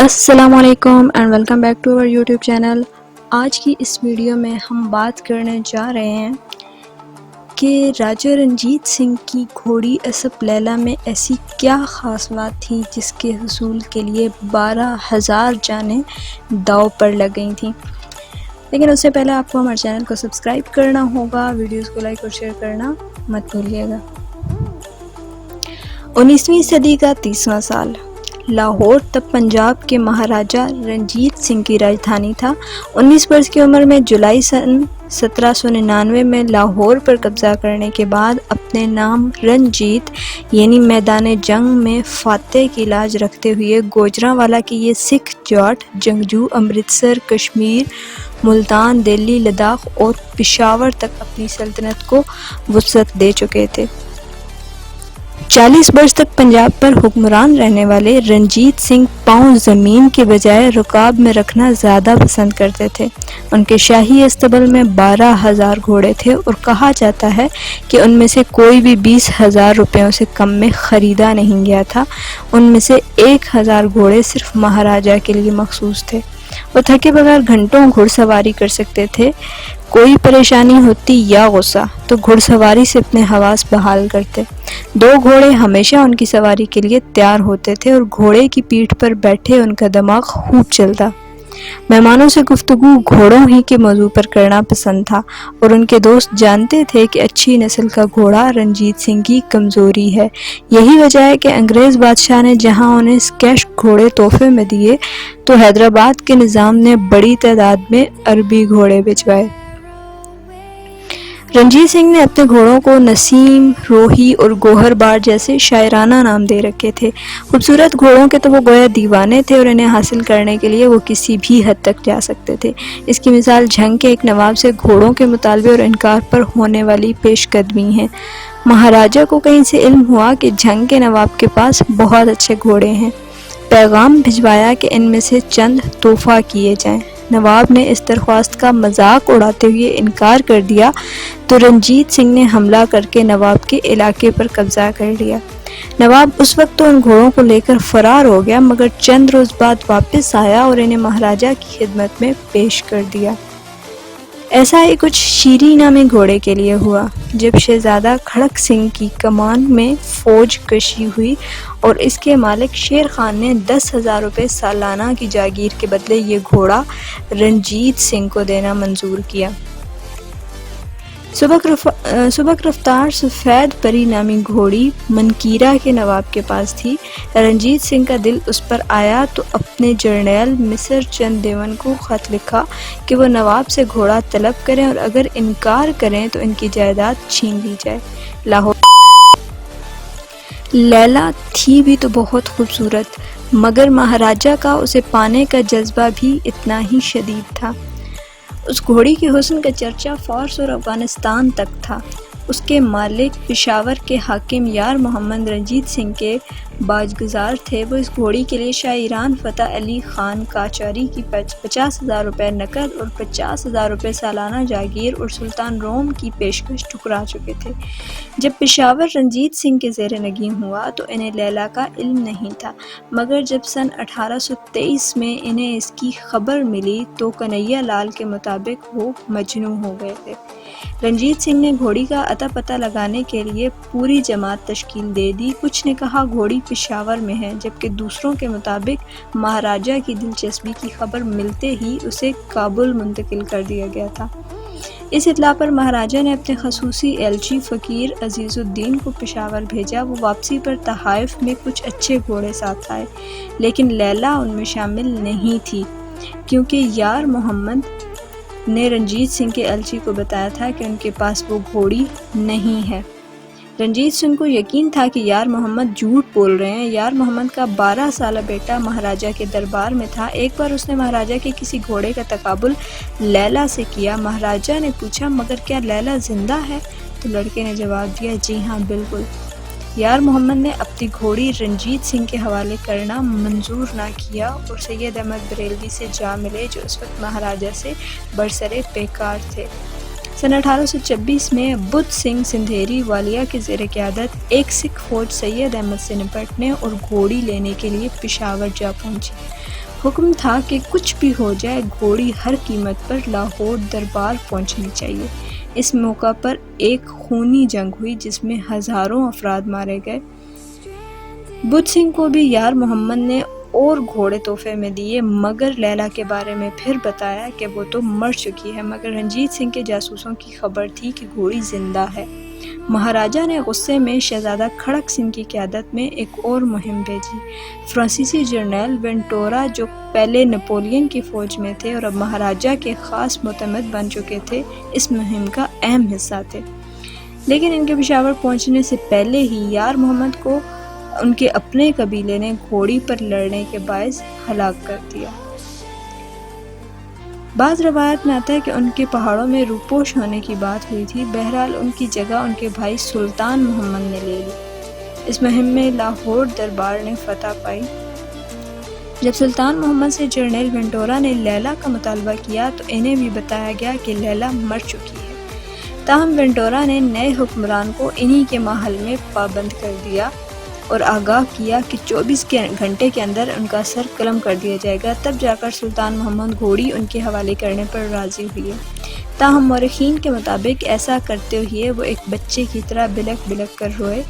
السلام علیکم and welcome back to our YouTube channel. آج کی اس ویڈیو میں ہم بات کرنے جا رہے ہیں کہ راجہ رنجیت سنگھ کی گھوڑی اسپ لیلا میں ایسی کیا خاص بات تھی جس کے حصول کے لیے 12,000 جانیں داؤ پر لگ گئی تھیں۔ لیکن اس سے پہلے آپ کو ہمارے چینل کو سبسکرائب کرنا ہوگا، ویڈیوز کو لائک اور شیئر کرنا مت بھولیے گا۔ 19ویں صدی کا 30واں سال، لاہور تب پنجاب کے مہاراجہ رنجیت سنگھ کی راجدھانی تھا۔ 19 برس کی عمر میں جولائی سن 1799 میں لاہور پر قبضہ کرنے کے بعد اپنے نام رنجیت یعنی میدان جنگ میں فاتح کی لاج رکھتے ہوئے گوجرانوالا کے یہ سکھ جاٹ جنگجو امرتسر، کشمیر، ملتان، دہلی، لداخ اور پشاور تک اپنی سلطنت کو وسعت دے چکے تھے۔ 40 برس تک پنجاب پر حکمران رہنے والے رنجیت سنگھ پاؤں زمین کے بجائے رکاب میں رکھنا زیادہ پسند کرتے تھے۔ ان کے شاہی استبل میں 12,000 گھوڑے تھے اور کہا جاتا ہے کہ ان میں سے کوئی بھی 20,000 روپیوں سے کم میں خریدا نہیں گیا تھا۔ ان میں سے 1,000 گھوڑے صرف مہاراجہ کے لیے مخصوص تھے۔ وہ تھکے بغیر گھنٹوں گھڑ سواری کر سکتے تھے۔ کوئی پریشانی ہوتی یا غصہ تو گھڑ سواری سے اپنے حواس بحال کرتے۔ 2 گھوڑے ہمیشہ ان کی سواری کے لیے تیار ہوتے تھے اور گھوڑے کی پیٹھ پر بیٹھے ان کا دماغ خوب چلتا۔ مہمانوں سے گفتگو گھوڑوں ہی کے موضوع پر کرنا پسند تھا اور ان کے دوست جانتے تھے کہ اچھی نسل کا گھوڑا رنجیت سنگھ کی کمزوری ہے۔ یہی وجہ ہے کہ انگریز بادشاہ نے جہاں انہیں اسکیش گھوڑے تحفے میں دیے تو حیدرآباد کے نظام نے بڑی تعداد میں عربی گھوڑے بھجوائے۔ رنجیت سنگھ نے اپنے گھوڑوں کو نسیم، روحی اور گوہر بار جیسے شاعرانہ نام دے رکھے تھے۔ خوبصورت گھوڑوں کے تو وہ گویا دیوانے تھے اور انہیں حاصل کرنے کے لیے وہ کسی بھی حد تک جا سکتے تھے۔ اس کی مثال جھنگ کے ایک نواب سے گھوڑوں کے مطالبے اور انکار پر ہونے والی پیش قدمی ہے۔ مہاراجہ کو کہیں سے علم ہوا کہ جھنگ کے نواب کے پاس بہت اچھے گھوڑے ہیں۔ پیغام بھجوایا کہ ان میں سے چند تحفہ کیے جائیں۔ نواب نے اس درخواست کا مذاق اڑاتے ہوئے انکار کر دیا تو رنجیت سنگھ نے حملہ کر کے نواب کے علاقے پر قبضہ کر لیا۔ نواب اس وقت تو ان گھوڑوں کو لے کر فرار ہو گیا مگر چند روز بعد واپس آیا اور انہیں مہاراجہ کی خدمت میں پیش کر دیا۔ ایسا ہی کچھ شیری نامی گھوڑے کے لیے ہوا۔ جب شہزادہ کھڑک سنگھ کی کمان میں فوج کشی ہوئی اور اس کے مالک شیر خان نے 10,000 روپے سالانہ کی جاگیر کے بدلے یہ گھوڑا رنجیت سنگھ کو دینا منظور کیا۔ سبک رفتار سفید پری نامی گھوڑی منکیرا کے نواب کے پاس تھی۔ رنجیت سنگھ کا دل اس پر آیا تو اپنے جرنیل مصر چند دیون کو خط لکھا کہ وہ نواب سے گھوڑا طلب کریں اور اگر انکار کریں تو ان کی جائیداد چھین لی جائے۔ لاہور لیلا تھی بھی تو بہت خوبصورت مگر مہاراجہ کا اسے پانے کا جذبہ بھی اتنا ہی شدید تھا۔ اس گھوڑی کے حسن کا چرچہ فارس اور افغانستان تک تھا۔ اس کے مالک پشاور کے حاکم یار محمد رنجیت سنگھ کے باجگزار تھے۔ وہ اس گھوڑی کے لیے شاہ ایران فتح علی خان قاجاری کی 50,000 روپے نقد اور 50,000 روپے سالانہ جاگیر اور سلطان روم کی پیشکش ٹھکرا چکے تھے۔ جب پشاور رنجیت سنگھ کے زیر نگین ہوا تو انہیں لیلا کا علم نہیں تھا مگر جب سن 1823 میں انہیں اس کی خبر ملی تو کنہیا لال کے مطابق وہ مجنوں ہو گئے تھے۔ رنجیت سنگھ نے گھوڑی کا اتا پتہ لگانے کے لیے پوری جماعت تشکیل دے دی۔ کچھ نے کہا گھوڑی پشاور میں ہے جبکہ دوسروں کے مطابق مہاراجہ کی دلچسپی کی خبر ملتے ہی اسے کابل منتقل کر دیا گیا تھا۔ اس اطلاع پر مہاراجہ نے اپنے خصوصی ایلچی فقیر عزیز الدین کو پشاور بھیجا۔ وہ واپسی پر تحائف میں کچھ اچھے گھوڑے ساتھ آئے لیکن لیلا ان میں شامل نہیں تھی کیونکہ یار محمد نے رنجیت سنگھ کے ایلچی کو بتایا تھا کہ ان کے پاس وہ گھوڑی نہیں ہے۔ رنجیت سنگھ کو یقین تھا کہ یار محمد جھوٹ بول رہے ہیں۔ یار محمد کا 12 سالہ بیٹا مہاراجہ کے دربار میں تھا۔ ایک بار اس نے مہاراجہ کے کسی گھوڑے کا تقابل لیلا سے کیا۔ مہاراجہ نے پوچھا مگر کیا لیلا زندہ ہے؟ تو لڑکے نے جواب دیا جی ہاں بالکل۔ یار محمد نے اپنی گھوڑی رنجیت سنگھ کے حوالے کرنا منظور نہ کیا اور سید احمد بریلوی سے جا ملے جو اس وقت مہاراجہ سے برسرِ پیکار تھے۔ سن 1826 میں بدھ سنگھ سندھیری والیا کے زیر قیادت ایک سکھ فوج سید احمد سے نپٹنے اور گھوڑی لینے کے لیے پشاور جا پہنچی۔ حکم تھا کہ کچھ بھی ہو جائے گھوڑی ہر قیمت پر لاہور دربار پہنچنی چاہیے۔ اس موقع پر ایک خونی جنگ ہوئی جس میں ہزاروں افراد مارے گئے۔ بدھ سنگھ کو بھی یار محمد نے اور گھوڑے تحفے میں دیے، مگر لیلا کے بارے میں پھر بتایا کہ وہ تو مر چکی ہے، مگر رنجیت سنگھ کے جاسوسوں کی خبر تھی کہ گھوڑی زندہ ہے۔ مہاراجا نے غصے میں شہزادہ کھڑک سنگھ کی قیادت میں ایک اور مہم بھیجی۔ فرانسیسی جرنیل وینٹورا جو پہلے نپولین کی فوج میں تھے اور اب مہاراجا کے خاص معتمد بن چکے تھے، اس مہم کا اہم حصہ تھے، لیکن ان کے پشاور پہنچنے سے پہلے ہی یار محمد کو ان کے اپنے قبیلے نے گھوڑی پر لڑنے کے باعث ہلاک کر دیا۔ بعض روایت میں آتا ہے کہ ان کے پہاڑوں میں روپوش ہونے کی بات ہوئی تھی، بہرحال ان کی جگہ ان کے بھائی سلطان محمد نے لے لی۔ اس مہم میں لاہور دربار نے فتح پائی۔ جب سلطان محمد سے جرنیل وینٹورا نے لیلا کا مطالبہ کیا تو انہیں بھی بتایا گیا کہ لیلا مر چکی ہے، تاہم وینٹورا نے نئے حکمران کو انہی کے محل میں پابند کر دیا اور آگاہ کیا کہ 24 گھنٹے کے اندر ان کا سر قلم کر دیا جائے گا۔ تب جا کر سلطان محمد گھوڑی ان کے حوالے کرنے پر راضی ہوئے، تاہم مورخین کے مطابق ایسا کرتے ہوئے وہ ایک بچے کی طرح بلک بلک کر روئے۔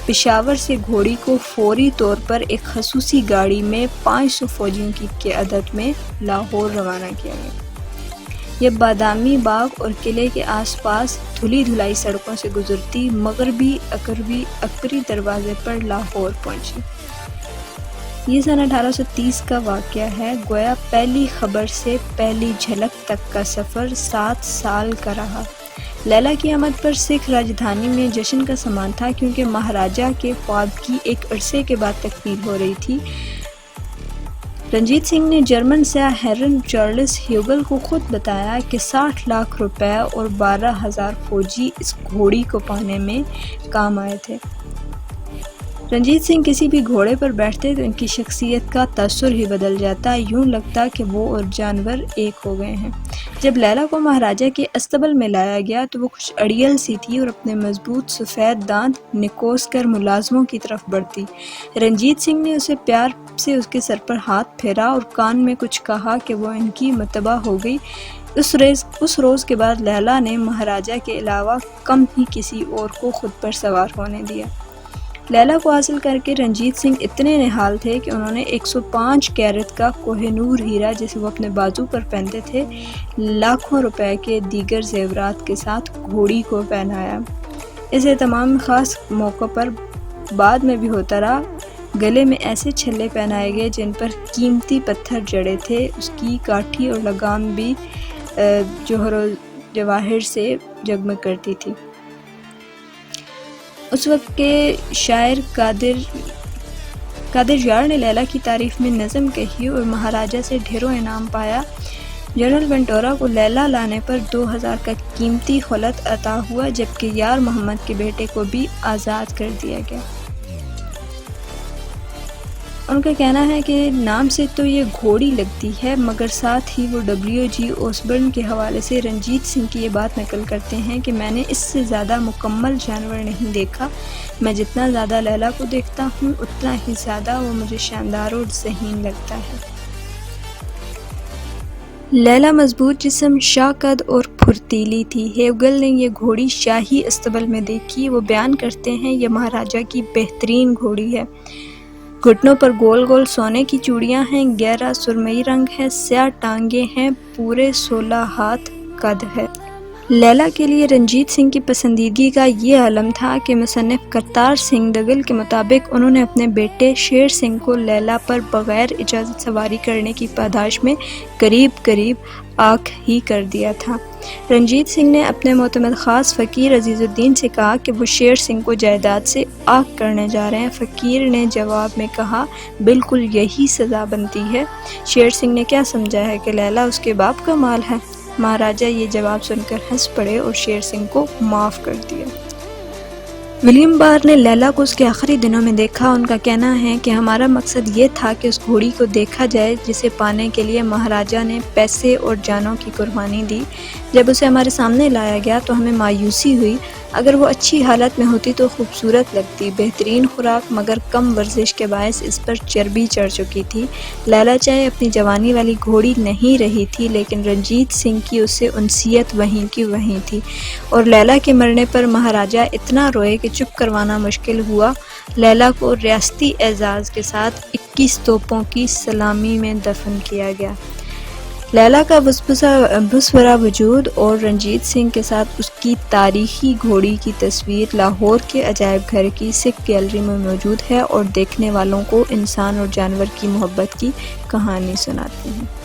پشاور سے گھوڑی کو فوری طور پر ایک خصوصی گاڑی میں 500 فوجیوں کی قیادت میں لاہور روانہ کیا گیا۔ یہ بادامی باغ اور قلعے کے آس پاس دھلی دھلائی سڑکوں سے گزرتی مغربی عقری دروازے پر لاہور پہنچی۔ یہ سن 1830 کا واقعہ ہے، گویا پہلی خبر سے پہلی جھلک تک کا سفر 7 سال کا رہا۔ لیلا کی آمد پر سکھ راجدھانی میں جشن کا سامان تھا، کیونکہ مہاراجا کے خواب کی ایک عرصے کے بعد تکمیل ہو رہی تھی۔ رنجیت سنگھ نے جرمن سیاح ہیرن چارلس ہیوگل کو خود بتایا کہ 60 لاکھ روپے اور 12,000 فوجی اس گھوڑی کو پانے میں کام آئے تھے۔ رنجیت سنگھ کسی بھی گھوڑے پر بیٹھتے تو ان کی شخصیت کا تاثر ہی بدل جاتا، یوں لگتا کہ وہ اور جانور ایک ہو گئے ہیں۔ جب لیلا کو مہاراجا کے استبل میں لایا گیا تو وہ کچھ اڑیل سی تھی اور اپنے مضبوط سفید دانت نکوس کر ملازموں کی طرف بڑھتی۔ رنجیت سنگھ نے اسے پیار سے اس کے سر پر ہاتھ پھیرا اور کان میں کچھ کہا کہ وہ ان کی متبع ہو گئی۔ اس روز کے بعد لیلا نے مہاراجا کے علاوہ کم ہی کسی اور کو خود پر سوار ہونے دیا۔ لیلا کو حاصل کر کے رنجیت سنگھ اتنے نہال تھے کہ انہوں نے 105 کیرٹ کا کوہ نور ہیرا جسے وہ اپنے بازو پر پہنتے تھے، لاکھوں روپے کے دیگر زیورات کے ساتھ گھوڑی کو پہنایا۔ اس اہتمام خاص موقع پر بعد میں بھی ہوتا رہا۔ گلے میں ایسے چھلے پہنائے گئے جن پر قیمتی پتھر جڑے تھے، اس کی کاٹھی اور لگام بھی جوہر و جواہر سے جگمگ کرتی تھی۔ اس وقت کے شاعر قادر یار نے لیلا کی تعریف میں نظم کہی اور مہاراجا سے ڈھیروں انعام پایا۔ جنرل وینٹورا کو لیلا لانے پر 2000 کا قیمتی خلعت عطا ہوا، جبکہ یار محمد کے بیٹے کو بھی آزاد کر دیا گیا۔ ان کا کہنا ہے کہ نام سے تو یہ گھوڑی لگتی ہے، مگر ساتھ ہی وہ WG اوسبرن کے حوالے سے رنجیت سنگھ کی یہ بات نقل کرتے ہیں کہ میں نے اس سے زیادہ مکمل جانور نہیں دیکھا، میں جتنا زیادہ لیلا کو دیکھتا ہوں اتنا ہی زیادہ وہ مجھے شاندار اور ذہین لگتا ہے۔ لیلا مضبوط جسم، شاہ قد اور پھرتیلی تھی۔ ہیوگل نے یہ گھوڑی شاہی استبل میں دیکھی۔ وہ بیان کرتے ہیں یہ مہاراجا کی بہترین گھوڑی ہے۔ گھٹنوں پر گول گول سونے کی چوڑیاں ہیں، گہرا سرمئی رنگ ہے، سیاہ ٹانگیں ہیں، پورے 16 ہاتھ قد ہے۔ لیلا کے لیے رنجیت سنگھ کی پسندیدگی کا یہ عالم تھا کہ مصنف کرتار سنگھ دگل کے مطابق انہوں نے اپنے بیٹے شیر سنگھ کو لیلا پر بغیر اجازت سواری کرنے کی پاداش میں قریب آنکھ ہی کر دیا تھا۔ رنجیت سنگھ نے اپنے معتمد خاص فقیر عزیز الدین سے کہا کہ وہ شیر سنگھ کو جائیداد سے آنکھ کرنے جا رہے ہیں۔ فقیر نے جواب میں کہا بالکل یہی سزا بنتی ہے۔ شیر سنگھ نے کیا سمجھا ہے کہ لیلا اس کے باپ کا مال ہے؟ مہاراجا یہ جواب سن کر ہنس پڑے اور شیر سنگھ کو معاف کر دیا۔ ولیم بار نے لیلا کو اس کے آخری دنوں میں دیکھا۔ ان کا کہنا ہے کہ ہمارا مقصد یہ تھا کہ اس گھوڑی کو دیکھا جائے جسے پانے کے لیے مہاراجا نے پیسے اور جانوں کی قربانی دی۔ جب اسے ہمارے سامنے لایا گیا تو ہمیں مایوسی ہوئی۔ اگر وہ اچھی حالت میں ہوتی تو خوبصورت لگتی، بہترین خوراک مگر کم ورزش کے باعث اس پر چربی چڑھ چکی تھی۔ لیلا چاہے اپنی جوانی والی گھوڑی نہیں رہی تھی لیکن رنجیت سنگھ کی اس سے انسیت وہیں کی وہیں تھی، اور لیلا کے مرنے پر مہاراجہ اتنا روئے کہ چپ کروانا مشکل ہوا۔ لیلا کو ریاستی اعزاز کے ساتھ 21 توپوں کی سلامی میں دفن کیا گیا۔ لیلا کا بسورا وجود اور رنجیت سنگھ کے ساتھ اس کی تاریخی گھوڑی کی تصویر لاہور کے عجائب گھر کی سکھ گیلری میں موجود ہے اور دیکھنے والوں کو انسان اور جانور کی محبت کی کہانی سناتی ہے۔